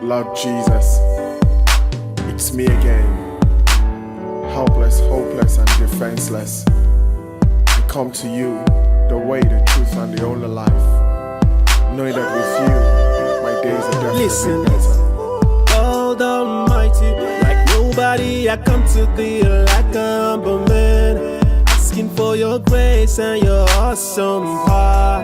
Lord Jesus, it's me again, helpless, hopeless, and defenseless. I come to you, the way, the truth, and the only life, knowing that with you, my days are definitely better. God Almighty, like nobody, I come to thee like a humble man, asking for your grace and your awesome power,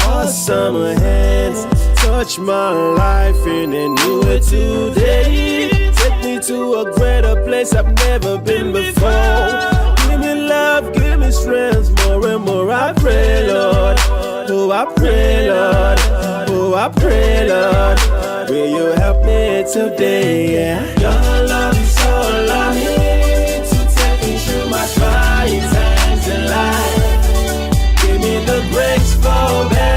awesome hands. Touch my life in a new way today. Take me to a greater place I've never been before. Give me love, give me strength, more and more I pray, Lord. Oh, I pray, Lord. Oh, I pray, Lord. Will you help me today? Yeah. Your love is all I need to take me through my trying times in life. Give me the grace for better.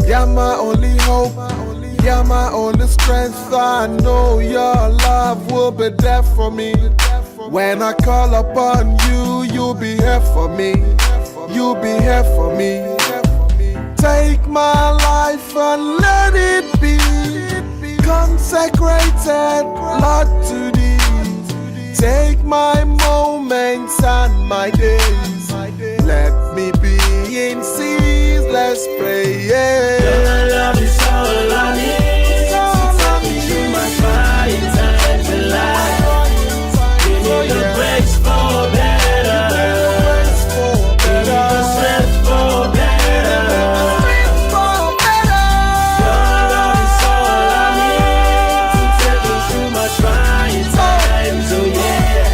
You're my only hope, you're my only strength. I know your love will be there for me. When I call upon you, you'll be here for me. You'll be here for me. Take my life and let it be consecrated, Lord, to thee. Take my moments and my days. Let me be in ceaseless prayer. Your love is all I need to take me through my trying times in life. Give me the grace for better. Give me the strength for better. Your love is all I need to take me through my trying times. Oh yeah.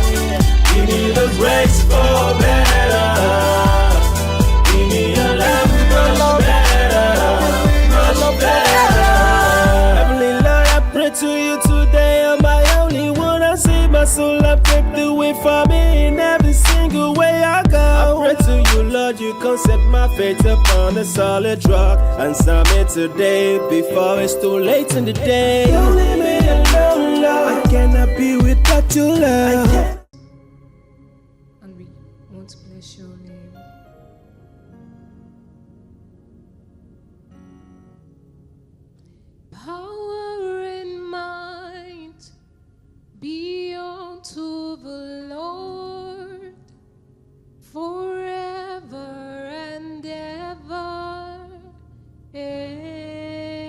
Give me the grace for better. To you today, I'm my only one. I save my soul, I pave the way for me in every single way I go. I pray to you, Lord, you can set my faith upon a solid rock. Answer me today before it's too late in the day. Don't leave me alone, Lord. I cannot be without your love. And we want to bless your name. Power and might be unto the Lord forever and ever. Amen.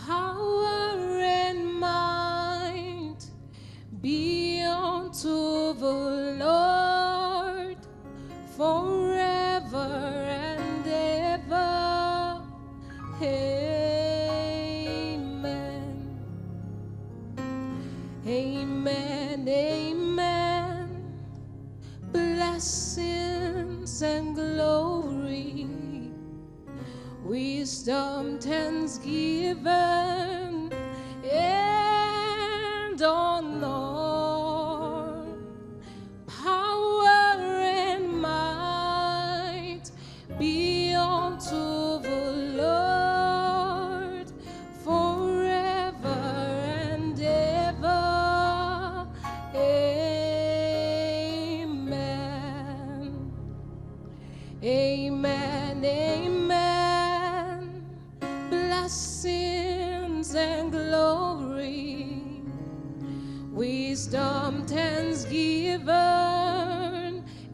Power and might be unto the Lord forever and ever. Amen. Amen. Amen. Blessings and glory, wisdom, thanksgiving, and honor, power and might be unto the Lord forever and ever. Amen. Amen. Amen. Blessings and glory, wisdom, thanksgiving,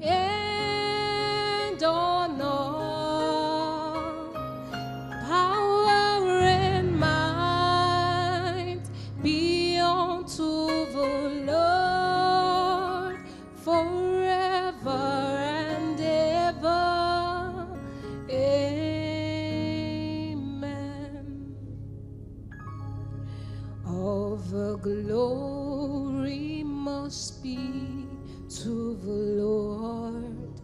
and honor, power and might be unto the Lord forever and ever. Amen. All the glory must be to the Lord,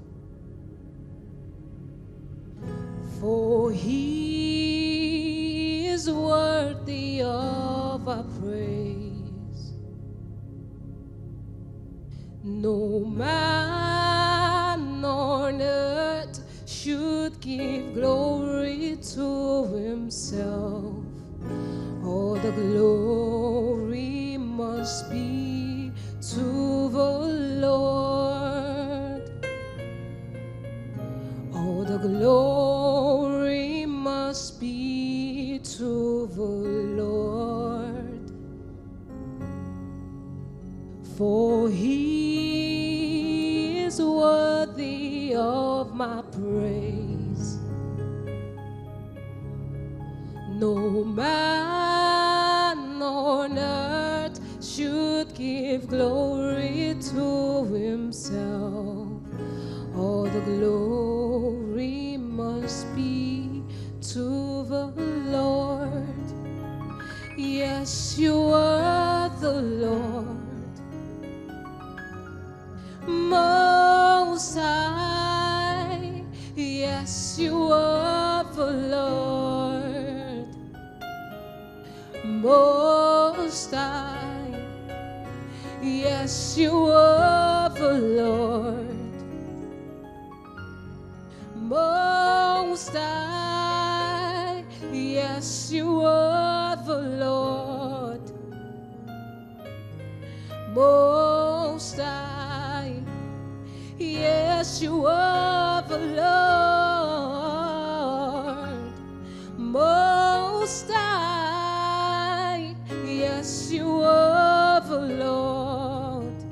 for he is worthy of our praise. No man on earth should give glory to himself. All the glory must be to the Lord. All the glory must be to the Lord. For he is worthy of my praise. No man on earth should give glory to himself. All the glory must be to the Lord. Yes, you are the Lord, Most High. Yes, you are the Lord, Most High. Yes, you are the Lord, Most High. Yes, you are the Lord, Most High. Yes, you are the Lord, Most High. Yes, you are the Lord,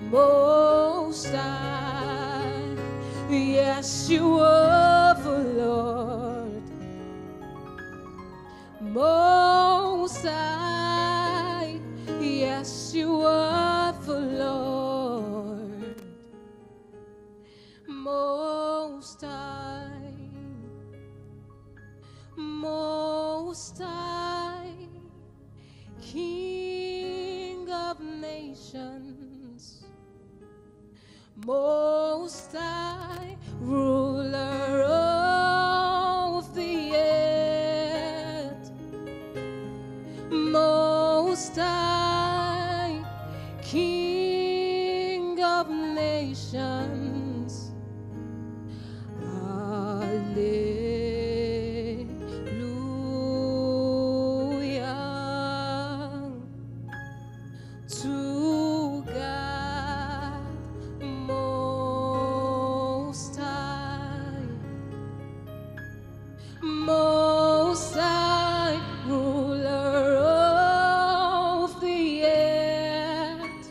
Most High. Yes, you are the Lord, Most High. Yes, you are the Lord, Most High. Most High, King of nations. Most High, ruler of the earth. Most High, King of nations. Hallelujah to God Most High. Most High, ruler of the earth.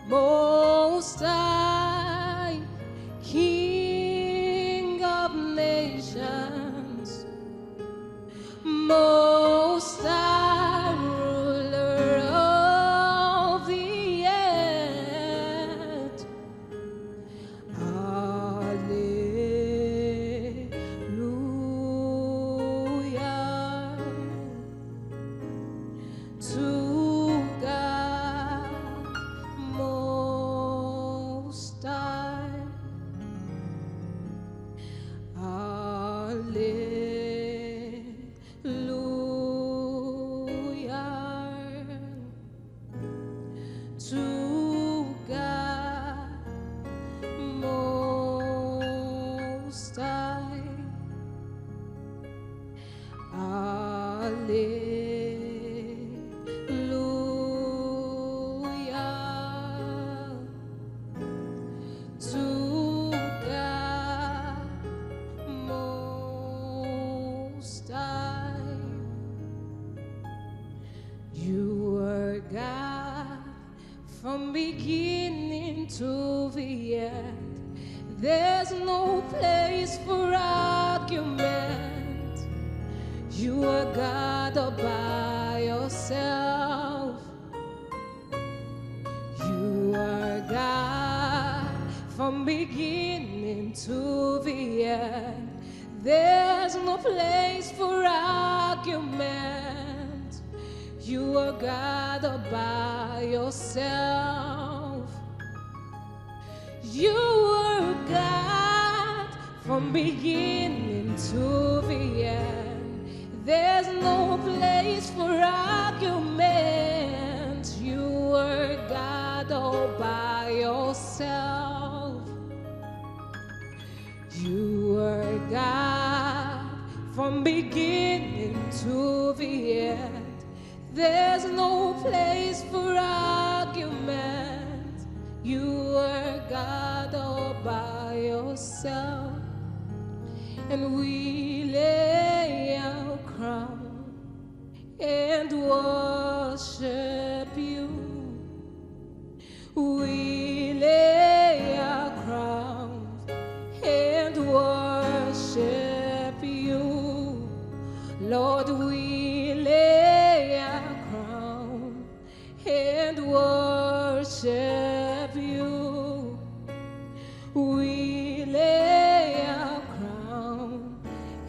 Most High, King of nations. Most High, ruler of the earth. Hallelujah to God Most High. Hallelujah to God Most High. Hallelujah to God Most High. You are God from beginning to the end. There's no place for argument. You are God all by yourself. You are God from beginning to the end. There's no place for argument. You are God all by yourself. You are God from beginning to the end. There's no place for argument. You There's no place for argument. You are God all by yourself, and we lay our crown and worship you. We lay our crowns and worship you. Lord, we lay our crown and worship you. We lay our crown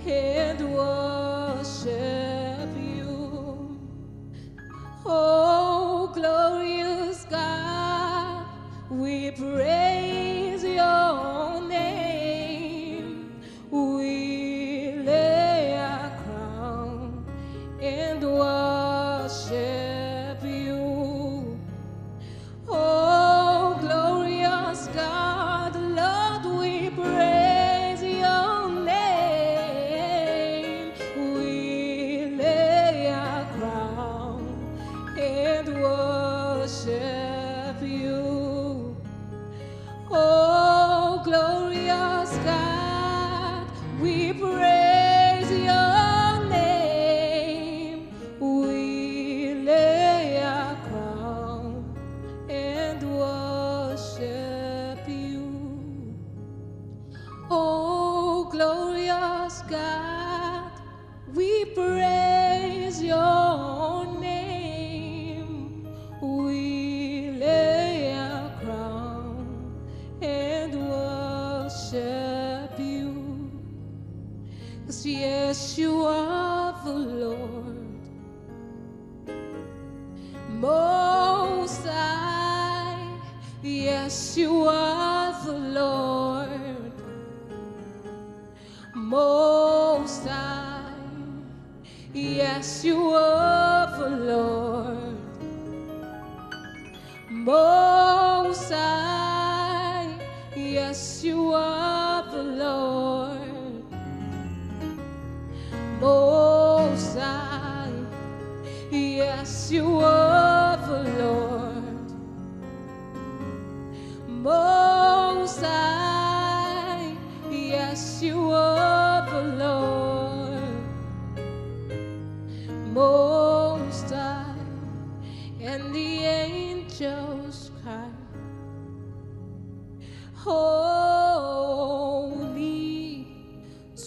and worship you. Oh, glorious God, we praise your name. We lay our crown and worship you. Oh, glorious God, Lord, we praise your name. We lay our crown and worship you. Oh, glorious God, we praise your name. We lay our crown and worship you. Oh, glorious God, we praise your name. We lay our crown and worship you. 'Cause yes, you are the Lord, Most High. Yes, you are the Lord, Most High. Yes, you are the Lord, Most High. Yes, you are the Lord, Most High. Yes, you are the Lord, Most High. Yes, you are the Lord, Most High. And the angels cry, holy,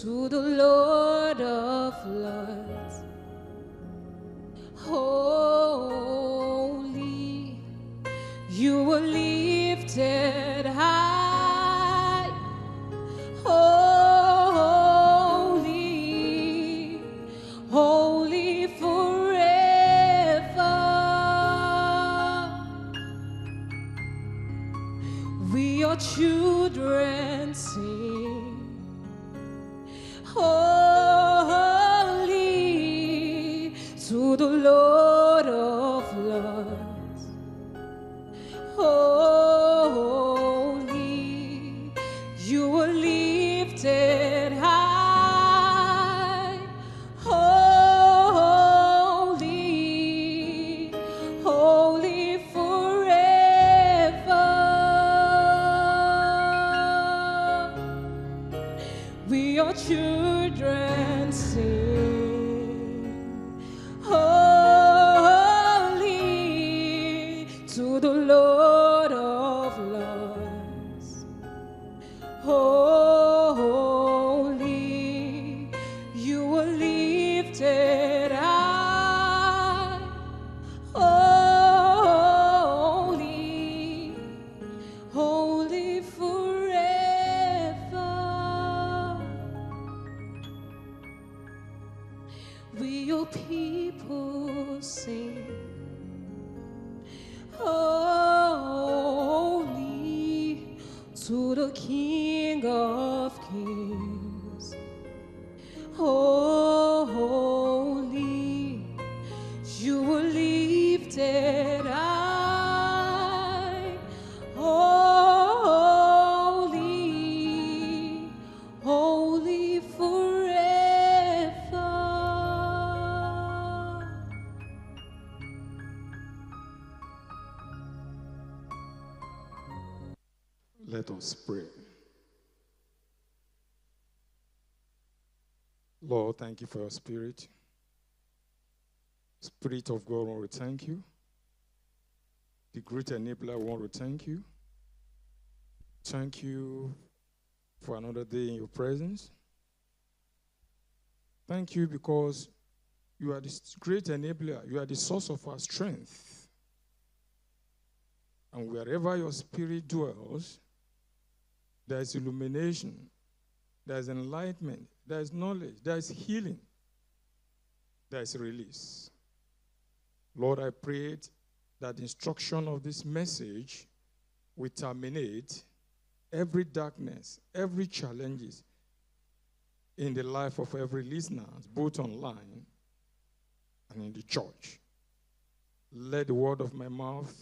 to the Lord of Lords. Holy, you were lifted high. Holy, holy forever. We, your children, sing. Holy, to the Lord of Lords. Holy, you were lifted high. Holy, holy forever. We, your children, sing. Holy, to the Lord of Lords. Holy, you were lifted high. Holy, holy forever. We, your people, sing. Holy, to the King of Kings. Holy, you were lifted high. Holy, holy forever. Let us pray. Lord, thank you for your spirit. Spirit of God, I want to thank you. The great enabler, I want to thank you. Thank you for another day in your presence. Thank you because you are this great enabler. You are the source of our strength. And wherever your spirit dwells, there is illumination, there is enlightenment, there is knowledge, there is healing, there is release. Lord, I prayed that the instruction of this message will terminate every darkness, every challenges in the life of every listener, both online and in the church. Let the word of my mouth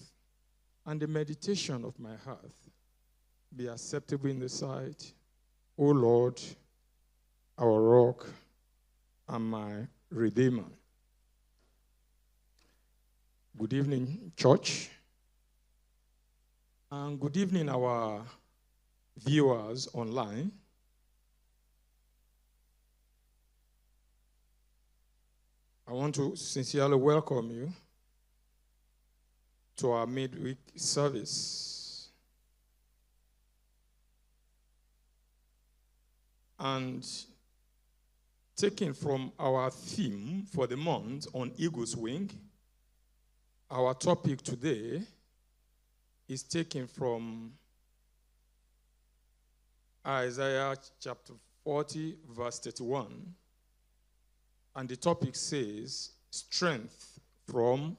and the meditation of my heart be acceptable in the sight, O Lord, our rock and my redeemer. Good evening, church. And good evening, our viewers online. I want to sincerely welcome you to our midweek service. And taken from our theme for the month on Eagle's Wing, our topic today is taken from Isaiah chapter 40, verse 31. And the topic says, strength from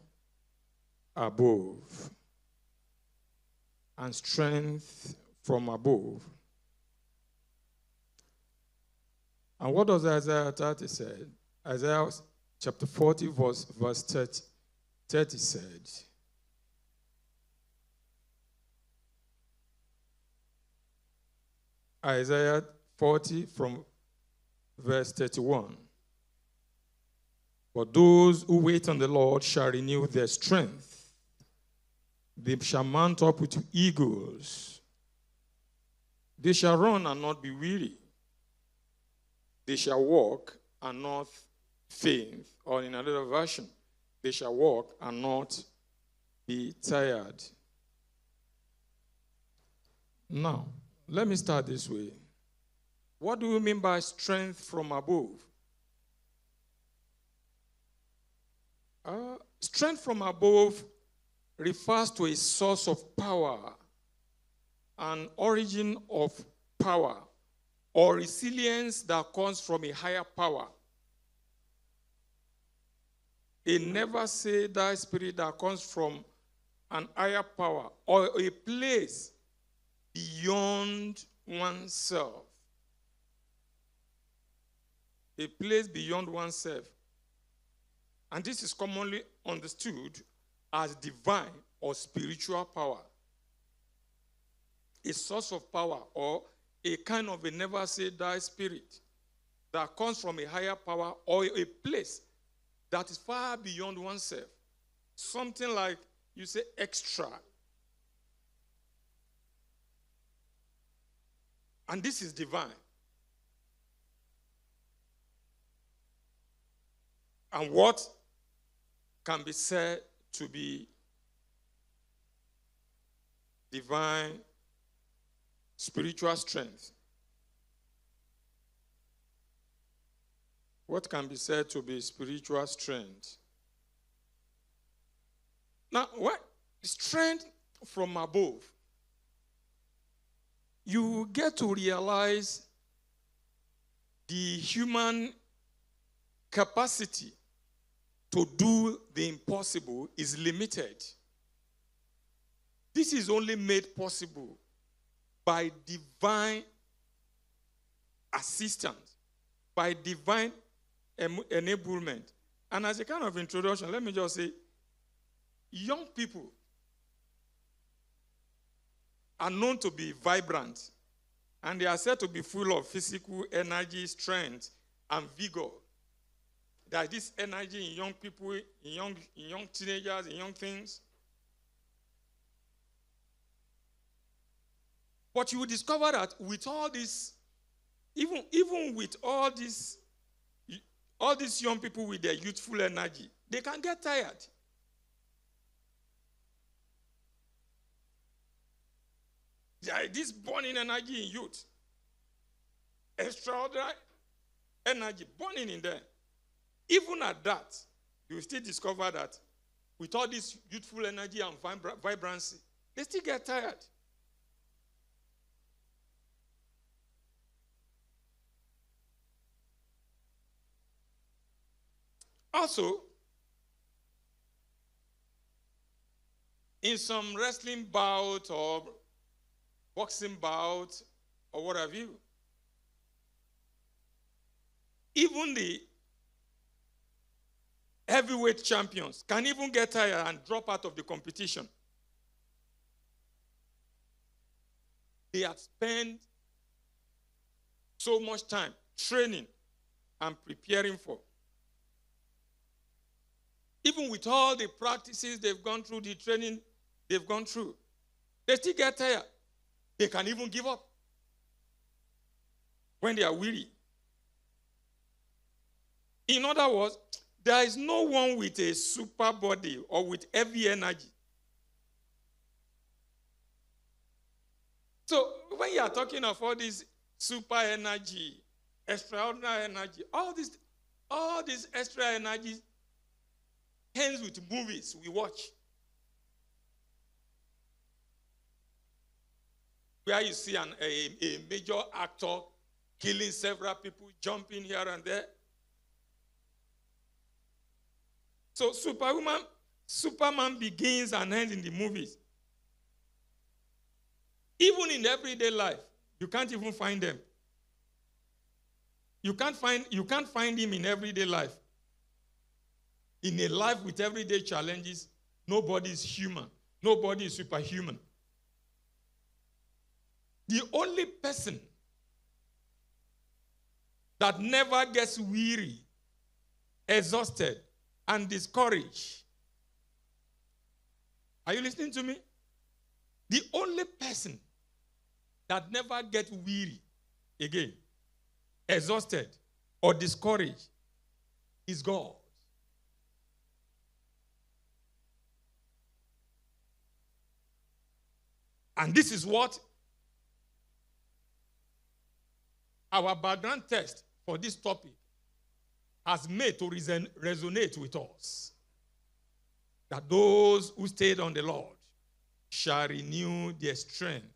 above. And strength from above. And what does Isaiah 30 say? Isaiah chapter 40, verse 30 said, Isaiah 40 from verse 31. But those who wait on the Lord shall renew their strength. They shall mount up with eagles. They shall run and not be weary. They shall walk and not faint. Or in another version, they shall walk and not be tired. Now, let me start this way. What do you mean by strength from above? Strength from above refers to a source of power, an origin of power, or resilience that comes from a higher power. A never say die spirit that comes from an higher power or a place beyond oneself. A place beyond oneself. And this is commonly understood as divine or spiritual power. A source of power or a kind of a never say die spirit that comes from a higher power or a place that is far beyond oneself. Something like, you say, extra. And this is divine. And what can be said to be divine spiritual strength? What can be said to be spiritual strength? Now, what strength from above? You get to realize the human capacity to do the impossible is limited. This is only made possible by divine assistance, by divine enablement. And as a kind of introduction, let me just say, young people are known to be vibrant, and they are said to be full of physical energy, strength, and vigor. There is this energy in young people, in young teenagers, in young things. But you will discover that with all this, even with all these young people with their youthful energy, they can get tired. There is this burning energy in youth. Extraordinary energy burning in them. Even at that, you will still discover that with all this youthful energy and vibrancy, they still get tired. Also, in some wrestling bout or boxing bout or what have you, even the heavyweight champions can even get tired and drop out of the competition. They have spent so much time training and preparing for. Even with all the practices they've gone through, the training they've gone through, they still get tired. They can even give up when they are weary. In other words, there is no one with a super body or with heavy energy. So when you are talking of all this super energy, extraordinary energy, all this extra energy ends with movies we watch, where you see a major actor killing several people, jumping here and there. So Superman begins and ends in the movies. Even in everyday life, you can't even find them. You can't find him in everyday life. In a life with everyday challenges, nobody is human. Nobody is superhuman. The only person that never gets weary, exhausted, and discouraged. Are you listening to me? The only person that never gets weary, again, exhausted, or discouraged is God. And this is what our background text for this topic has made to resonate with us. That those who stayed on the Lord shall renew their strength.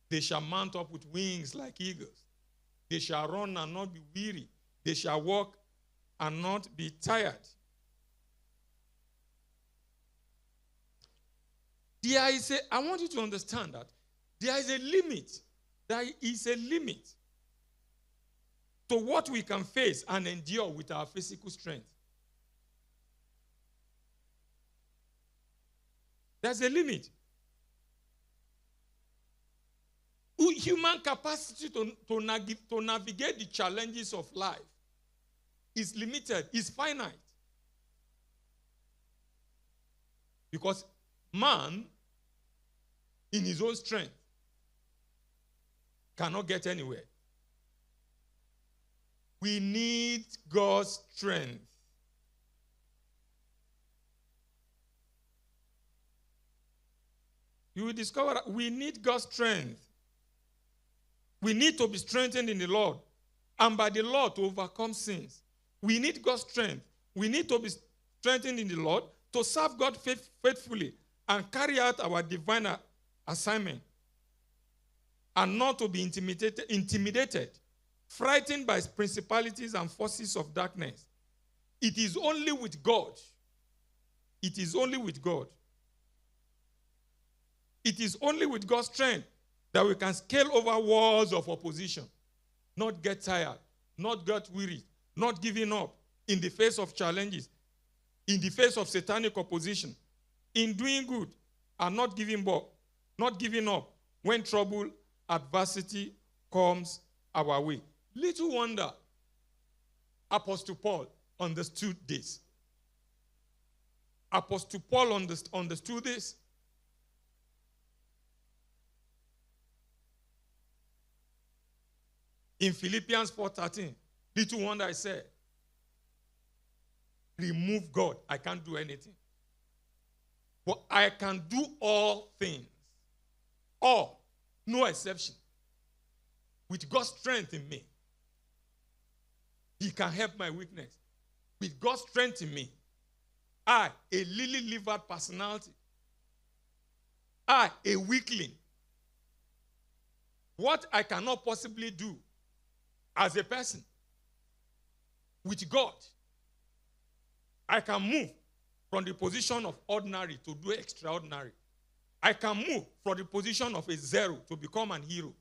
They shall mount up with wings like eagles. They shall run and not be weary. They shall walk and not be tired. I want you to understand that there is a limit. There is a limit to what we can face and endure with our physical strength. There's a limit. Human capacity to navigate the challenges of life is limited, is finite. Because man, in his own strength, cannot get anywhere. We need God's strength. You will discover that we need God's strength. We need to be strengthened in the Lord and by the Lord to overcome sins. We need God's strength. We need to be strengthened in the Lord to serve God faithfully and carry out our divine assignment and not to be intimidated, frightened by principalities and forces of darkness. It is only with God. It is only with God. It is only with God's strength that we can scale over walls of opposition, not get tired, not get weary, not giving up in the face of challenges, in the face of satanic opposition, in doing good and not giving up when trouble, adversity comes our way. Little wonder Apostle Paul understood this. Apostle Paul understood this. In Philippians 4:13, little wonder I said, remove God, I can't do anything. But I can do all things. All, no exception. With God's strength in me. He can help my weakness. With God's strength in me. I, a lily-livered personality. I, a weakling. What I cannot possibly do as a person. With God, I can move from the position of ordinary to do extraordinary. I can move from the position of a zero to become an hero.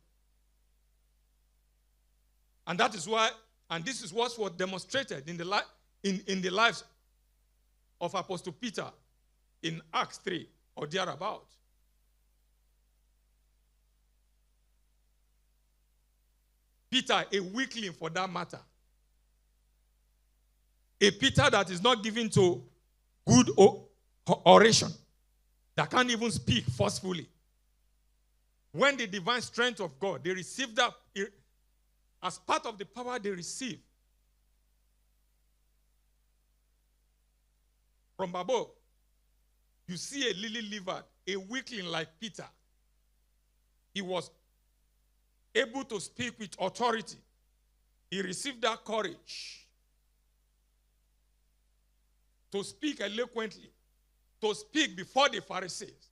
And that is why, and this is what was demonstrated in the lives of Apostle Peter in Acts 3 or thereabout. Peter, a weakling for that matter. A Peter that is not given to good oration, that can't even speak forcefully. When the divine strength of God, they receive that as part of the power they receive from above. You see a lily-livered, a weakling like Peter. He was able to speak with authority. He received that courage to speak eloquently, to speak before the Pharisees.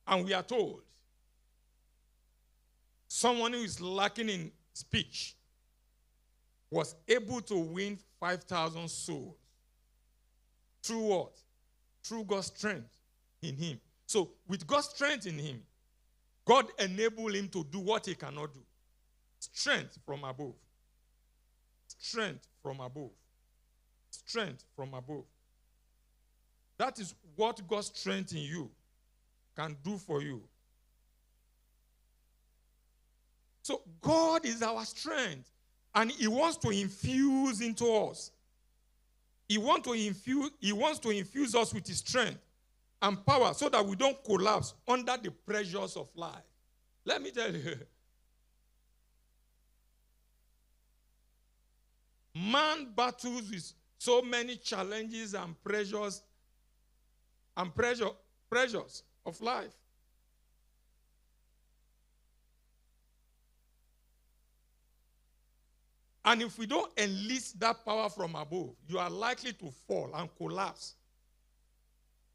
And we are told, someone who is lacking in speech was able to win 5,000 souls. Through what? Through God's strength in him. So with God's strength in him, God enabled him to do what he cannot do. Strength from above. Strength from above. Strength from above. That is what God's strength in you can do for you. So God is our strength, and he wants to infuse into us. He wants to infuse us with his strength and power so that we don't collapse under the pressures of life. Let me tell you, man battles with so many challenges and pressures of life. And if we don't enlist that power from above, you are likely to fall and collapse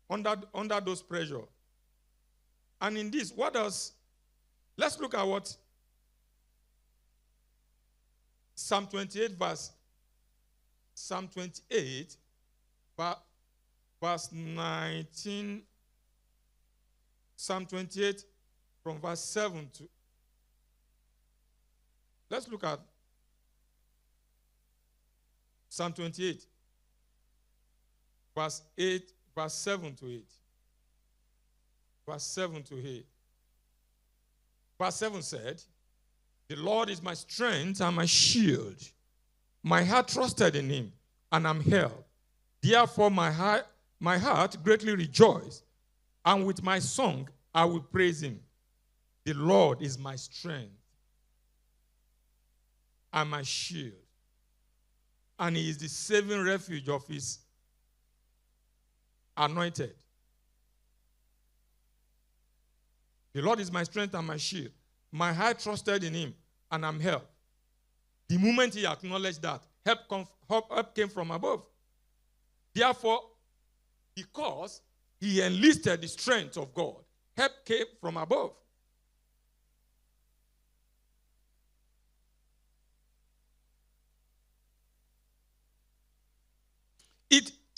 under those pressures. And in this, let's look at what Psalm 28, verse 19, Psalm 28 from verse 7 to, let's look at Psalm 28, verse 7 to 8. Verse 7 to 8. Verse 7 said, the Lord is my strength and my shield. My heart trusted in him, and I'm helped. Therefore my heart greatly rejoiced, and with my song I will praise him. The Lord is my strength and my shield, and he is the saving refuge of his anointed. The Lord is my strength and my shield. My heart trusted in him, and I'm helped. The moment he acknowledged that, help came from above. Therefore, because he enlisted the strength of God, help came from above.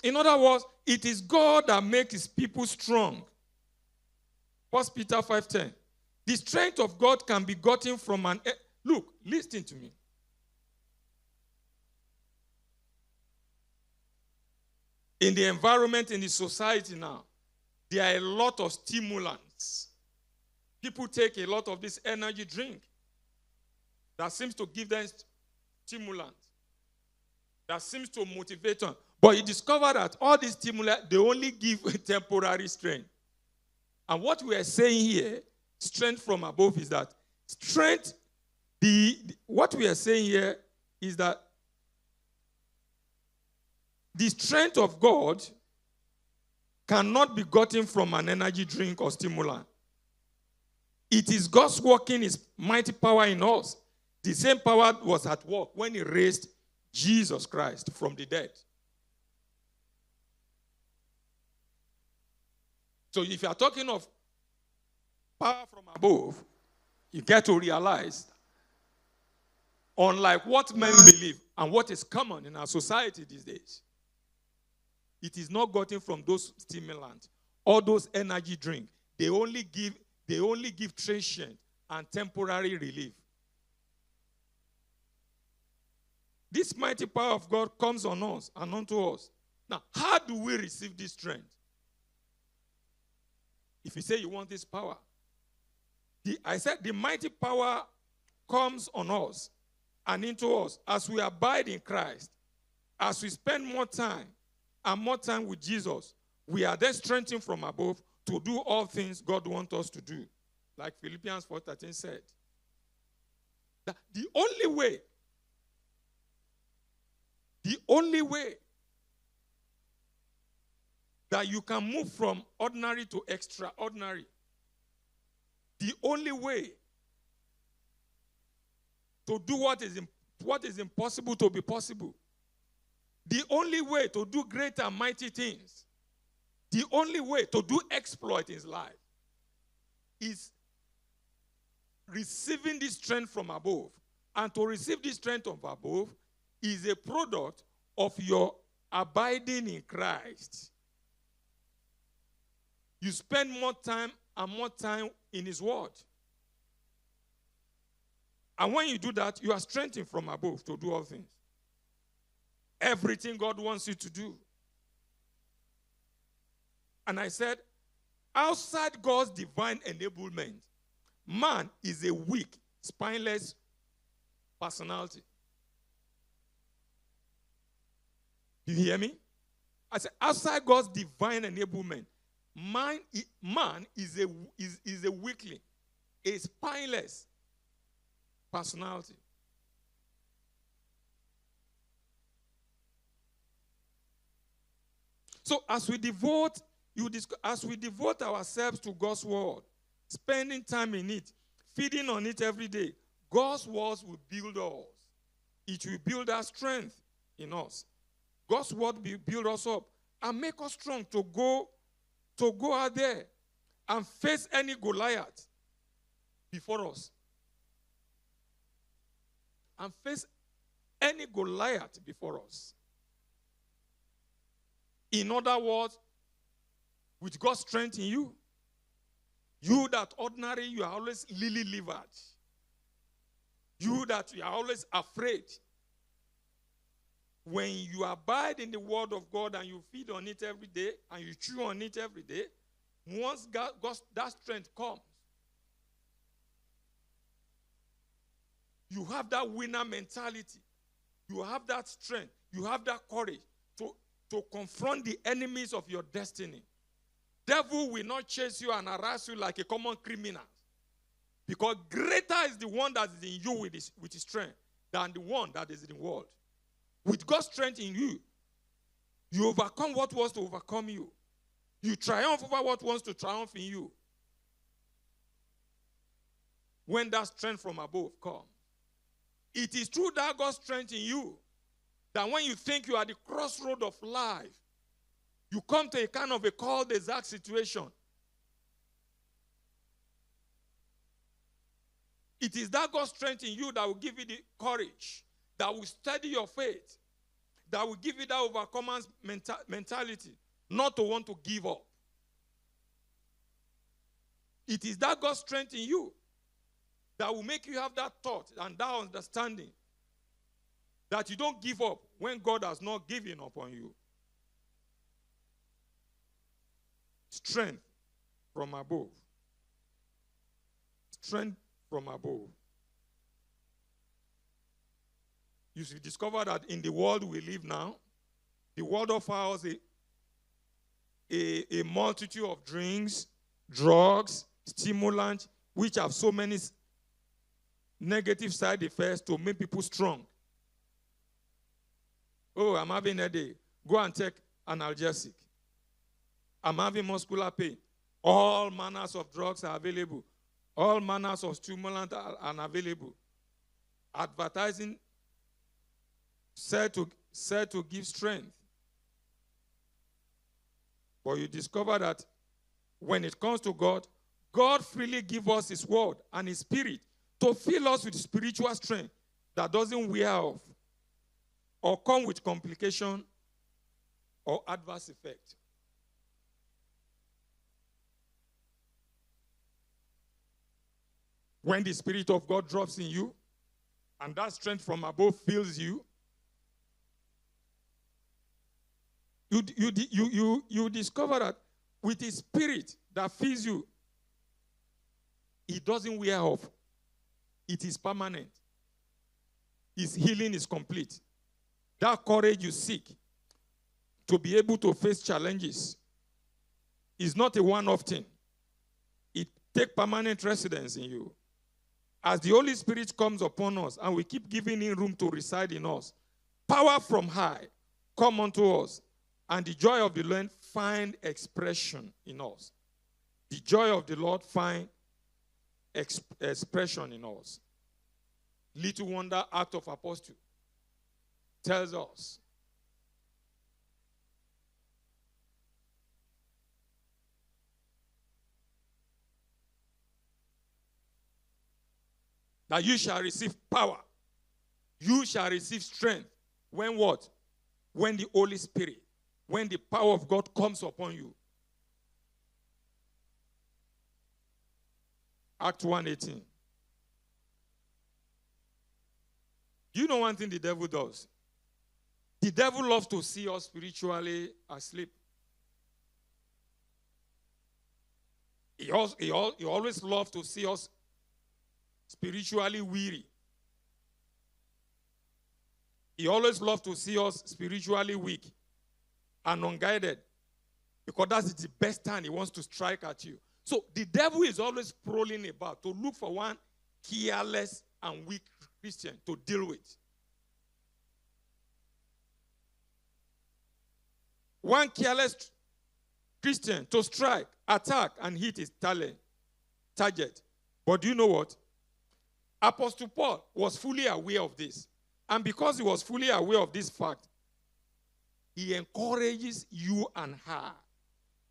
In other words, it is God that makes his people strong. 1 Peter 5:10. The strength of God can be gotten from an... Look, listen to me. In the environment, in the society now, there are a lot of stimulants. People take a lot of this energy drink that seems to give them stimulant, that seems to motivate them. But you discover that all these stimulants, they only give temporary strength. And what we are saying here, strength from above, is that Strength, what we are saying here is that the strength of God cannot be gotten from an energy drink or stimulant. It is God's working His mighty power in us. The same power was at work when He raised Jesus Christ from the dead. So if you are talking of power from above, you get to realize, unlike what men believe and what is common in our society these days, it is not gotten from those stimulants or those energy drinks. They only give transient and temporary relief. This mighty power of God comes on us and unto us. Now, how do we receive this strength? If you say you want this power, I said the mighty power comes on us and into us as we abide in Christ. As we spend more time and more time with Jesus, we are then strengthened from above to do all things God wants us to do. Like Philippians 4:13 said. That the only way that you can move from ordinary to extraordinary, the only way to do what is impossible to be possible, the only way to do great and mighty things, the only way to do exploit in life is receiving this strength from above. And to receive this strength from above is a product of your abiding in Christ. You spend more time and more time in His Word. And when you do that, you are strengthened from above to do all things. Everything God wants you to do. And I said, outside God's divine enablement, man is a weak, spineless personality. You hear me? I said, outside God's divine enablement, man is a weakling, a spineless personality. So as we devote ourselves to God's word, spending time in it, feeding on it every day, God's words will build us. It will build our strength in us. God's word will build us up and make us strong to go out there and face any Goliath before us. And face any Goliath before us. In other words, with God's strength in you, you that ordinary, you are always lily-livered. You that you are always afraid. When you abide in the word of God and you feed on it every day and you chew on it every day, once that strength comes, you have that winner mentality. You have that strength. You have that courage to confront the enemies of your destiny. Devil will not chase you and harass you like a common criminal. Because greater is the one that is in you with his strength than the one that is in the world. With God's strength in you, you overcome what wants to overcome you. You triumph over what wants to triumph in you. When that strength from above comes. It is through that God's strength in you that when you think you are at the crossroad of life, you come to a kind of a cul-de-sac situation. It is that God's strength in you that will give you the courage, that will steady your faith, that will give you that overcomer's mentality, not to want to give up. It is that God's strength in you that will make you have that thought and that understanding that you don't give up when God has not given up on you. Strength from above. Strength from above. You should discover that in the world we live now, the world offers a multitude of drinks, drugs, stimulants, which have so many negative side effects to make people strong. Oh, I'm having a day. Go and take analgesic. I'm having muscular pain. All manners of drugs are available. All manners of stimulants are unavailable. Advertising said to give strength. But you discover that when it comes to God, God freely gives us his word and his spirit to fill us with spiritual strength that doesn't wear off or come with complication or adverse effect. When the Spirit of God drops in you, and that strength from above fills you, you discover that with his Spirit that fills you, it doesn't wear off. It is permanent. His healing is complete. That courage you seek to be able to face challenges is not a one-off thing. It takes permanent residence in you. As the Holy Spirit comes upon us and we keep giving him room to reside in us, power from high come unto us, and the joy of the Lord find expression in us. The joy of the Lord find expression in us. Little Wonder Act of Apostle tells us that you shall receive power. You shall receive strength. When what? When the Holy Spirit, when the power of God comes upon you. Act 1:18. You know one thing the devil does? The devil loves to see us spiritually asleep. He always loves to see us spiritually weary. He always loves to see us spiritually weak and unguided, because that's the best time he wants to strike at you. So the devil is always prowling about to look for one careless and weak Christian to deal with. One careless Christian to strike, attack, and hit his target. But do you know what? Apostle Paul was fully aware of this. And because he was fully aware of this fact, he encourages you and her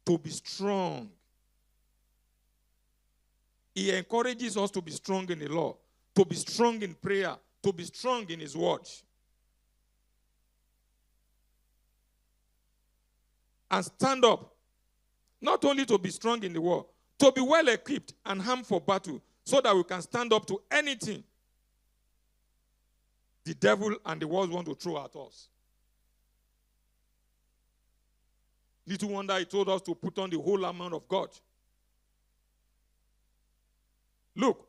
to be strong. He encourages us to be strong in the Lord, to be strong in prayer, to be strong in his word. And stand up, not only to be strong in the war, to be well equipped and armed for battle, so that we can stand up to anything the devil and the world want to throw at us. Little wonder he told us to put on the whole armour of God. Look,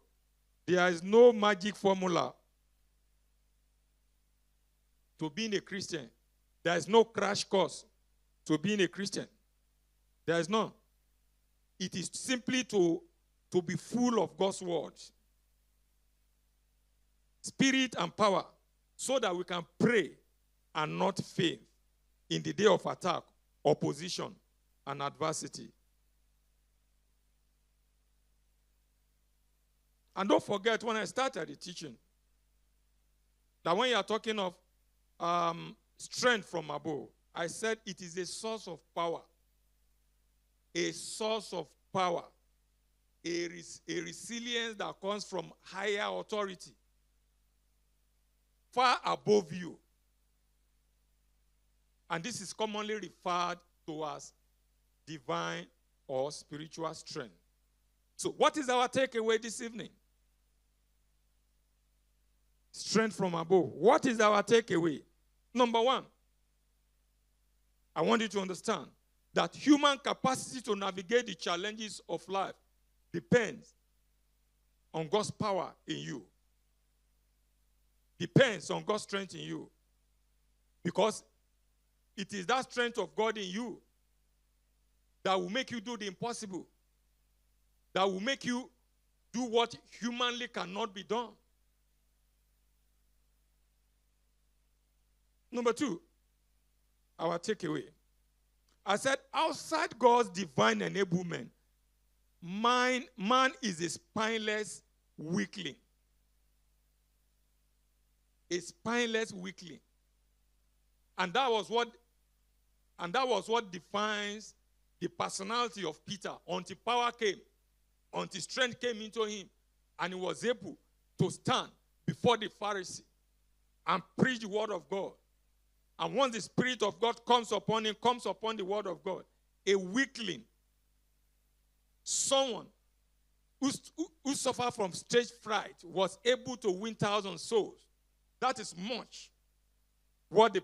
there is no magic formula to being a Christian. There is no crash course to being a Christian. There is none. It is simply to be full of God's word, spirit and power, so that we can pray and not fail in the day of attack, opposition, and adversity. And don't forget, when I started the teaching, that when you are talking of strength from above, I said it is a source of power. A source of power. A resilience that comes from higher authority, far above you. And this is commonly referred to as divine or spiritual strength. So what is our takeaway this evening? Strength from above. What is our takeaway? Number one, I want you to understand that human capacity to navigate the challenges of life depends on God's power in you. Depends on God's strength in you. Because it is that strength of God in you that will make you do the impossible. That will make you do what humanly cannot be done. Number 2, our takeaway. I said, outside God's divine enablement, man is a spineless weakling. A spineless weakling. And that was what defines the personality of Peter until power came, until strength came into him, and he was able to stand before the Pharisee and preach the word of God. And once the Spirit of God comes upon him, comes upon the word of God, a weakling, someone who suffered from stage fright, was able to win 1,000 souls. That is much what the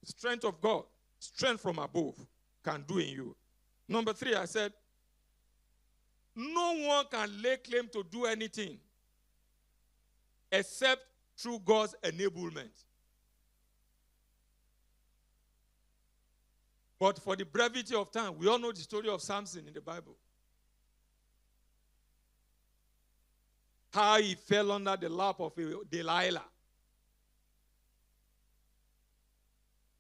strength of God, strength from above, can do in you. Number 3, I said, no one can lay claim to do anything except through God's enablement. But for the brevity of time, we all know the story of Samson in the Bible. How he fell under the lap of Delilah.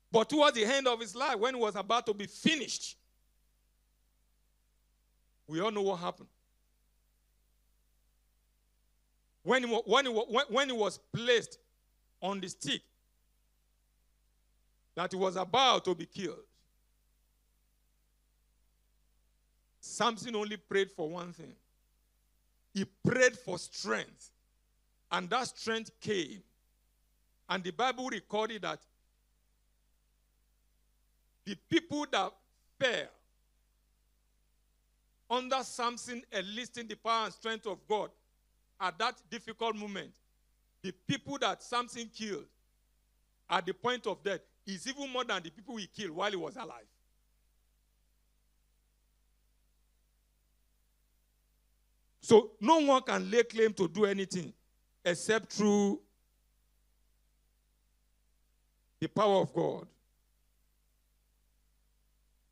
But towards the end of his life, when he was about to be finished, we all know what happened. When he was placed on the stick, that he was about to be killed, Samson only prayed for one thing. He prayed for strength. And that strength came. And the Bible recorded that the people that fell under Samson enlisting the power and strength of God at that difficult moment, the people that Samson killed at the point of death is even more than the people he killed while he was alive. So no one can lay claim to do anything except through the power of God.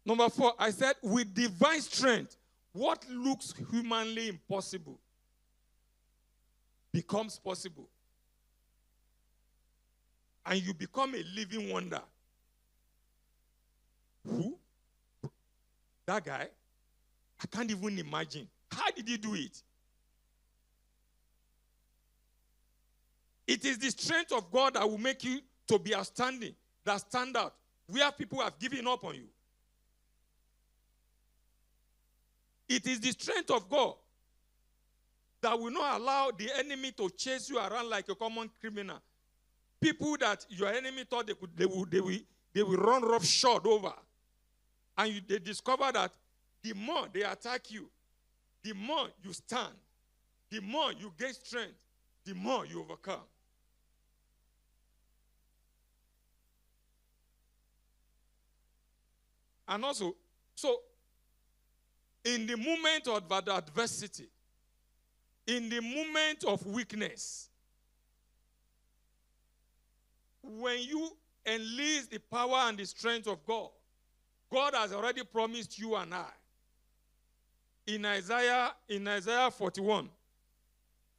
Number 4, I said, with divine strength, what looks humanly impossible becomes possible. And you become a living wonder. Who? That guy? I can't even imagine. How did he do it? It is the strength of God that will make you to be outstanding, that stand out, where people have given up on you. It is the strength of God that will not allow the enemy to chase you around like a common criminal. People that your enemy thought they will run roughshod over. And they discover that the more they attack you, the more you stand, the more you gain strength, the more you overcome. And also, so in the moment of adversity, in the moment of weakness, when you enlist the power and the strength of God, God has already promised you and I. In Isaiah 41,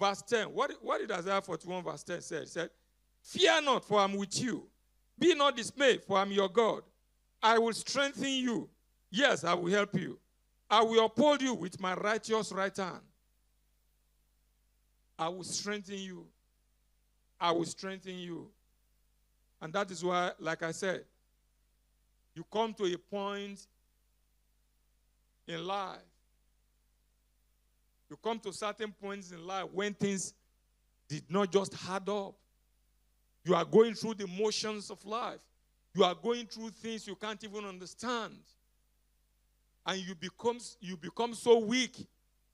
verse 10, what did Isaiah 41, verse 10 say? It said, fear not, for I am with you. Be not dismayed, for I am your God. I will strengthen you. Yes, I will help you. I will uphold you with my righteous right hand. I will strengthen you. I will strengthen you. And that is why, like I said, you come to a point in life. You come to certain points in life when things did not just add up. You are going through the motions of life. You are going through things you can't even understand. And you become so weak.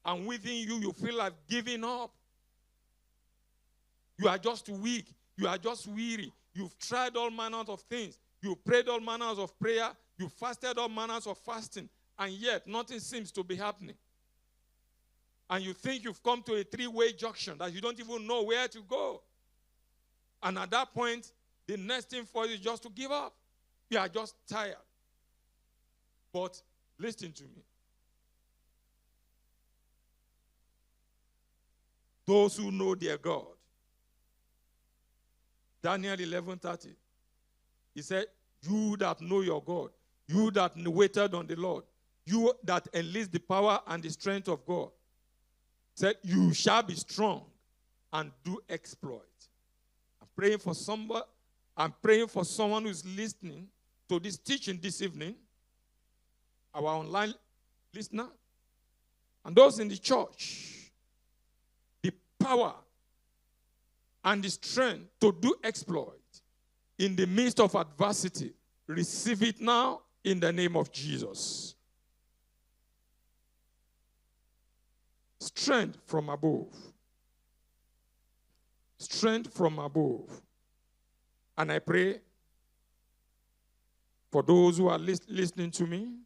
And within you, you feel like giving up. You are just weak. You are just weary. You've tried all manners of things. You've prayed all manners of prayer. You've fasted all manners of fasting. And yet, nothing seems to be happening. And you think you've come to a 3-way junction that you don't even know where to go. And at that point, the next thing for you is just to give up. You are just tired. But listen to me. Those who know their God. Daniel 11:30. He said, you that know your God, you that waited on the Lord, you that enlist the power and the strength of God, said, you shall be strong and do exploit. I'm praying for somebody. I'm praying for someone who's listening to this teaching this evening, our online listener, and those in the church. The power and the strength to do exploit in the midst of adversity. Receive it now in the name of Jesus. Strength from above. Strength from above. And I pray for those who are listening to me,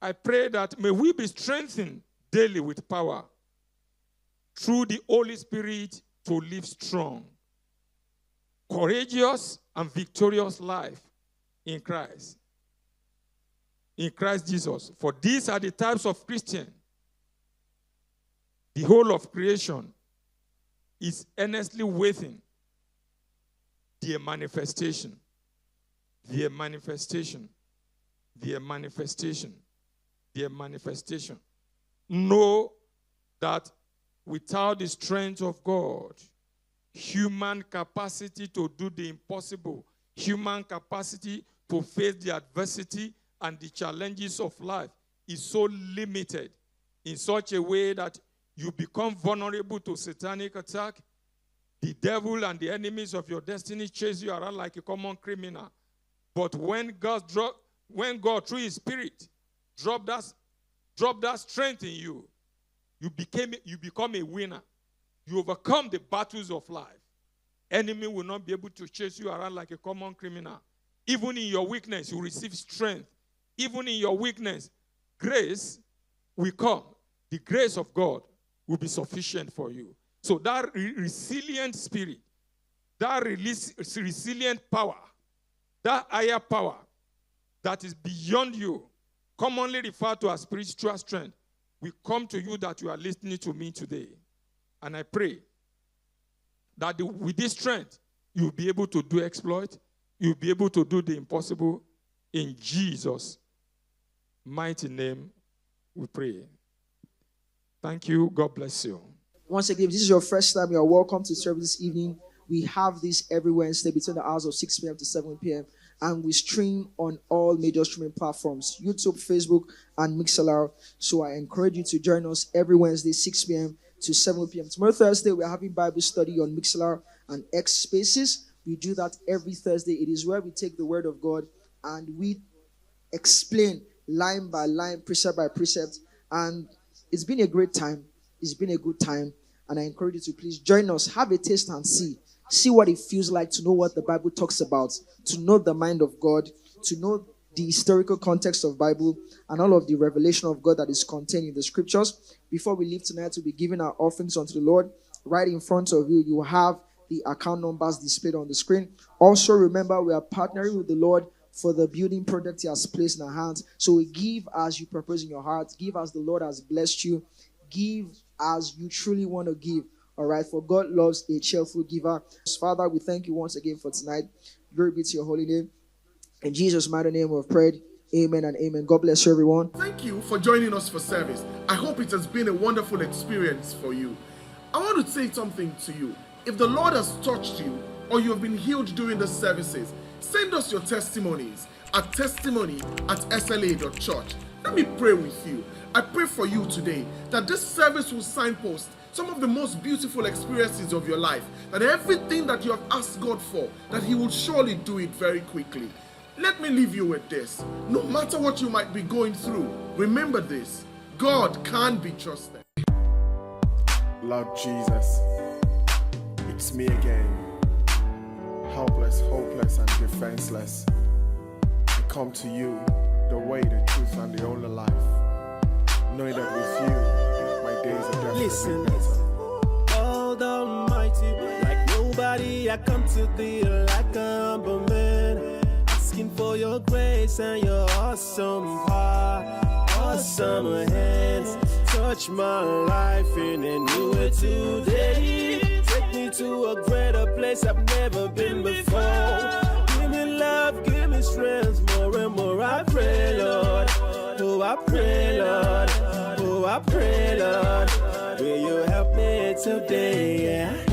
I pray that may we be strengthened daily with power through the Holy Spirit to live strong, courageous, and victorious life in Christ. In Christ Jesus. For these are the types of Christian. The whole of creation is earnestly waiting their manifestation. Their manifestation. Their manifestation. Their manifestation. Know that without the strength of God, human capacity to do the impossible, human capacity to face the adversity and the challenges of life is so limited in such a way that you become vulnerable to satanic attack. The devil and the enemies of your destiny chase you around like a common criminal. But when God through his spirit drop that strength in you, you become a winner. You overcome the battles of life. Enemy will not be able to chase you around like a common criminal. Even in your weakness, you receive strength. Even in your weakness, grace will come. The grace of God will be sufficient for you. So that resilient spirit, that resilient power, that higher power that is beyond you, commonly referred to as spiritual strength, will come to you that you are listening to me today. And I pray that with this strength, you'll be able to do exploit, you'll be able to do the impossible. In Jesus' mighty name, we pray. Thank you. God bless you. Once again, if this is your first time, you are welcome to service this evening. We have this every Wednesday between the hours of 6 p.m. to 7 p.m. And we stream on all major streaming platforms, YouTube, Facebook, and Mixlr. So I encourage you to join us every Wednesday, 6 p.m. to 7 p.m. Tomorrow, Thursday, we're having Bible study on Mixlr and X Spaces. We do that every Thursday. It is where we take the word of God and we explain line by line, precept by precept. And it's been a great time. It's been a good time. And I encourage you to please join us. Have a taste and see. See what it feels like to know what the Bible talks about, to know the mind of God, to know the historical context of Bible, and all of the revelation of God that is contained in the scriptures. Before we leave tonight, we'll be giving our offerings unto the Lord. Right in front of you, you have the account numbers displayed on the screen. Also, remember, we are partnering with the Lord for the building project He has placed in our hands. So we give as you purpose in your heart. Give as the Lord has blessed you. Give as you truly want to give. All right, for God loves a cheerful giver. Father, we thank you once again for tonight. Glory be to your holy name. In Jesus' mighty name we have prayed. Amen and amen. God bless you, everyone. Thank you for joining us for service. I hope it has been a wonderful experience for you. I want to say something to you. If the Lord has touched you or you have been healed during the services, send us your testimonies at testimony@sla.church. Let me pray with you. I pray for you today that this service will signpost some of the most beautiful experiences of your life, that everything that you have asked God for, that He will surely do it very quickly. Let me leave you with this. No matter what you might be going through, remember this: God can be trusted. Lord Jesus, it's me again, helpless, hopeless, and defenseless. I come to you, the way, the truth, and the only life, knowing that with you, my days are definitely better. God Almighty, like nobody, I come to thee like a humble man, asking for your grace and your awesome power, awesome hands. Touch my life in a new way today. Take me to a greater place I've never been before. Give me love. pray, Lord. Oh, I pray, Lord. Oh, I pray, Lord. Will you help me today? Yeah.